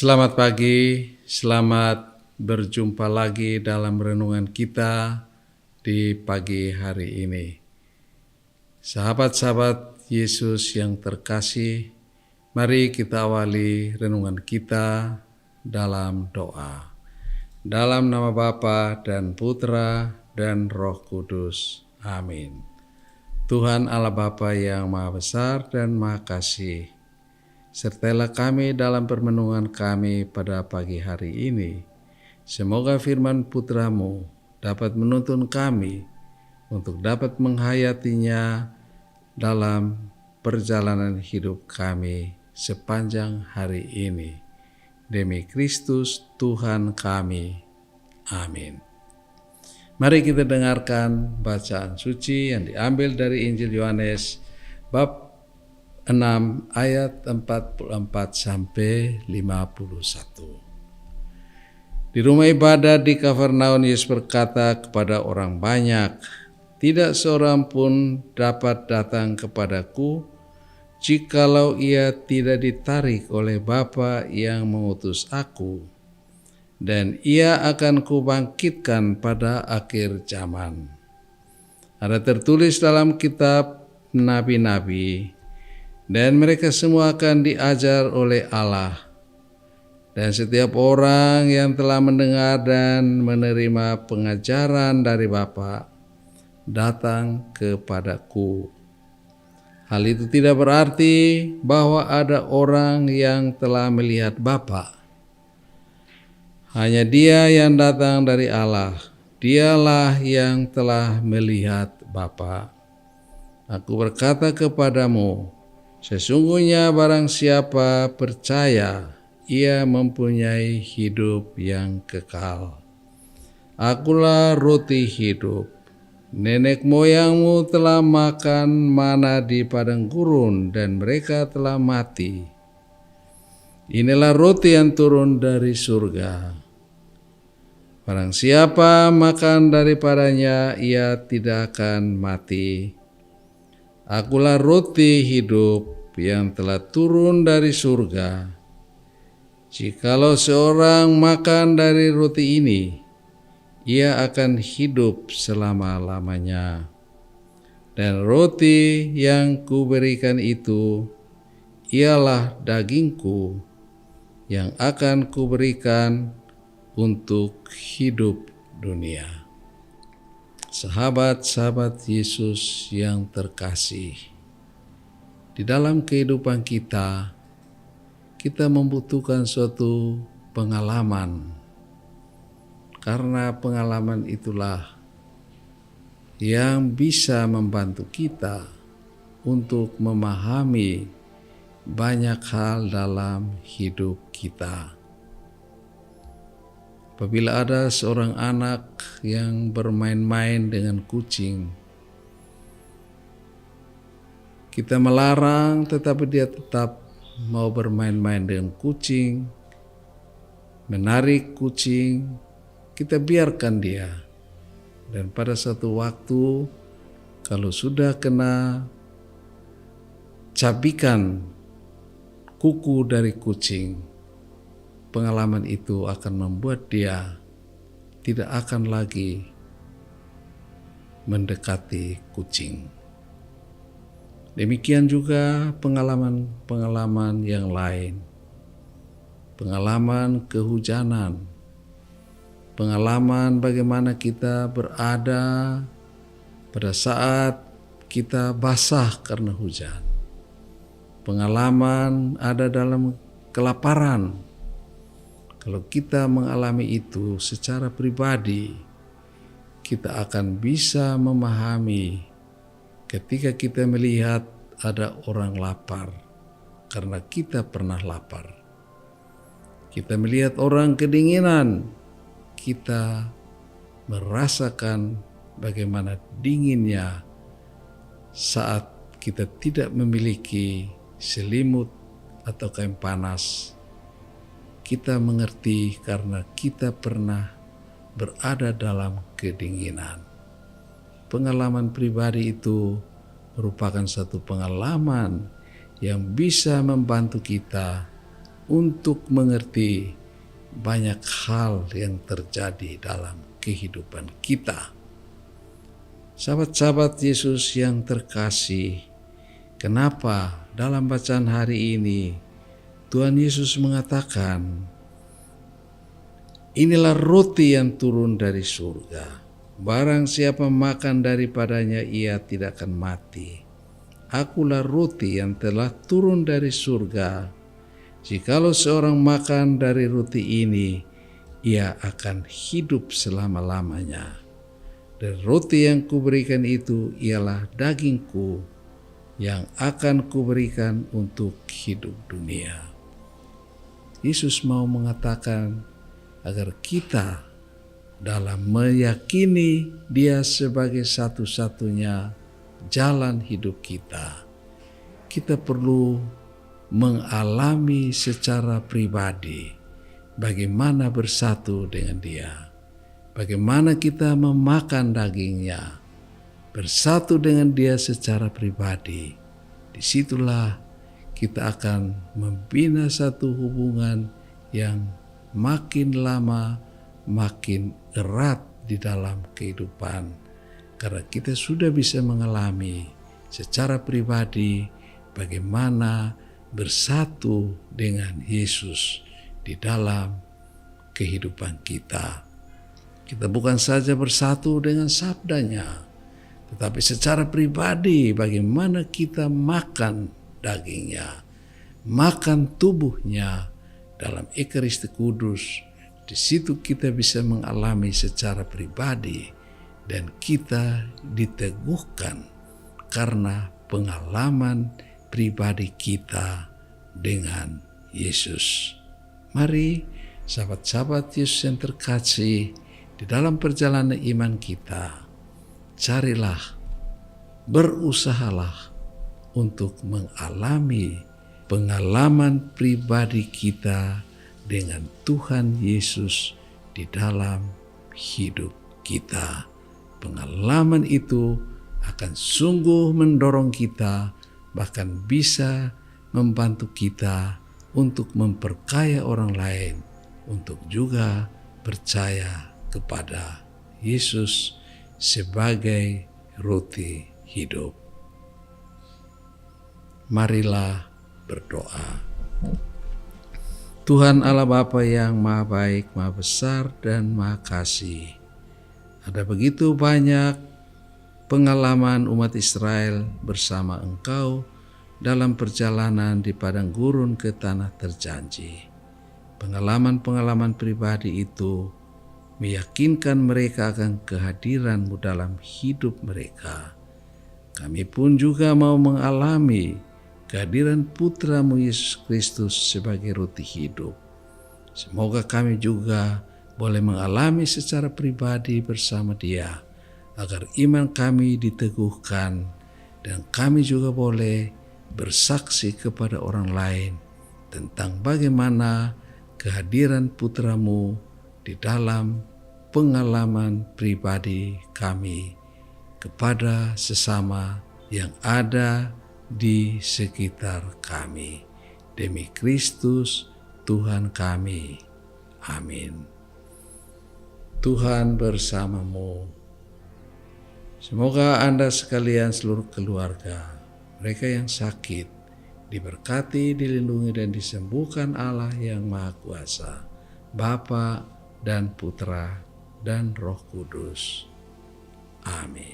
Selamat pagi, selamat berjumpa lagi dalam renungan kita di pagi hari ini. Sahabat-sahabat Yesus yang terkasih, mari kita awali renungan kita dalam doa. Dalam nama Bapa dan Putra dan Roh Kudus. Amin. Tuhan Allah Bapa yang Maha Besar dan Maha Kasih, sertailah kami dalam permenungan kami pada pagi hari ini. Semoga firman Putra-Mu dapat menuntun kami untuk dapat menghayatinya dalam perjalanan hidup kami sepanjang hari ini. Demi Kristus Tuhan kami. Amin. Mari kita dengarkan bacaan suci yang diambil dari Injil Yohanes bab 6 ayat 44 sampai 51. Di rumah ibadat di Kafarnaum, Yesus berkata kepada orang banyak, "Tidak seorang pun dapat datang kepadaku jikalau ia tidak ditarik oleh Bapa yang mengutus aku, dan ia akan kubangkitkan pada akhir zaman." Ada tertulis dalam kitab nabi-nabi, dan mereka semua akan diajar oleh Allah. Dan setiap orang yang telah mendengar dan menerima pengajaran dari Bapa datang kepadaku. Hal itu tidak berarti bahwa ada orang yang telah melihat Bapa. Hanya Dia yang datang dari Allah. Dialah yang telah melihat Bapa. Aku berkata kepadamu, sesungguhnya barang siapa percaya, ia mempunyai hidup yang kekal. Akulah roti hidup. Nenek moyangmu telah makan mana di padang gurun dan mereka telah mati. Inilah roti yang turun dari surga. Barang siapa makan daripadanya, ia tidak akan mati. Akulah roti hidup yang telah turun dari surga. Jikalau seorang makan dari roti ini, ia akan hidup selama-lamanya. Dan roti yang kuberikan itu ialah dagingku yang akan kuberikan untuk hidup dunia. Sahabat-sahabat Yesus yang terkasih, di dalam kehidupan kita membutuhkan suatu pengalaman, karena pengalaman itulah yang bisa membantu kita untuk memahami banyak hal dalam hidup kita. Apabila ada seorang anak yang bermain-main dengan kucing, kita melarang tetapi dia tetap mau bermain-main dengan kucing, menarik kucing, kita biarkan dia. Dan pada satu waktu, kalau sudah kena cabikan kuku dari kucing, pengalaman itu akan membuat dia tidak akan lagi mendekati kucing. Demikian juga pengalaman-pengalaman yang lain. Pengalaman kehujanan. Pengalaman bagaimana kita berada pada saat kita basah karena hujan. Pengalaman ada dalam kelaparan. Kalau kita mengalami itu secara pribadi, kita akan bisa memahami ketika kita melihat ada orang lapar, karena kita pernah lapar. Kita melihat orang kedinginan, kita merasakan bagaimana dinginnya saat kita tidak memiliki selimut atau kain panas. Kita mengerti karena kita pernah berada dalam kedinginan. Pengalaman pribadi itu merupakan satu pengalaman yang bisa membantu kita untuk mengerti banyak hal yang terjadi dalam kehidupan kita. Sahabat-sahabat Yesus yang terkasih, kenapa dalam bacaan hari ini Tuhan Yesus mengatakan, inilah roti yang turun dari surga. Barang siapa makan daripadanya, ia tidak akan mati. Akulah roti yang telah turun dari surga. Jikalau seorang makan dari roti ini, ia akan hidup selama-lamanya. Dan roti yang kuberikan itu ialah dagingku yang akan kuberikan untuk hidup dunia. Yesus mau mengatakan agar kita dalam meyakini Dia sebagai satu-satunya jalan hidup kita, kita perlu mengalami secara pribadi bagaimana bersatu dengan Dia, bagaimana kita memakan dagingnya, bersatu dengan Dia secara pribadi. Disitulah kita akan membina satu hubungan yang makin lama makin erat di dalam kehidupan, karena kita sudah bisa mengalami secara pribadi bagaimana bersatu dengan Yesus di dalam kehidupan kita. Kita bukan saja bersatu dengan sabdanya, tetapi secara pribadi bagaimana kita makan dagingnya, makan tubuhnya dalam Ekaristi Kudus. Di situ kita bisa mengalami secara pribadi dan kita diteguhkan karena pengalaman pribadi kita dengan Yesus. Mari sahabat-sahabat Yesus yang terkasih, di dalam perjalanan iman kita, carilah, berusahalah untuk mengalami pengalaman pribadi kita dengan Tuhan Yesus di dalam hidup kita. Pengalaman itu akan sungguh mendorong kita, bahkan bisa membantu kita untuk memperkaya orang lain, untuk juga percaya kepada Yesus sebagai roti hidup. Marilah berdoa. Tuhan Allah Bapa yang Maha Baik, Maha Besar, dan Maha Kasih, ada begitu banyak pengalaman umat Israel bersama Engkau dalam perjalanan di padang gurun ke tanah terjanji. Pengalaman-pengalaman pribadi itu meyakinkan mereka akan kehadiran-Mu dalam hidup mereka. Kami pun juga mau mengalami kehadiran Putra-Mu Yesus Kristus sebagai roti hidup. Semoga kami juga boleh mengalami secara pribadi bersama Dia, agar iman kami diteguhkan dan kami juga boleh bersaksi kepada orang lain tentang bagaimana kehadiran Putra-Mu di dalam pengalaman pribadi kami kepada sesama yang ada di sekitar kami. Demi Kristus Tuhan kami. Amin. Tuhan bersamamu. Semoga Anda sekalian seluruh keluarga, mereka yang sakit, diberkati, dilindungi, dan disembuhkan Allah yang Maha Kuasa, Bapa dan Putra dan Roh Kudus. Amin.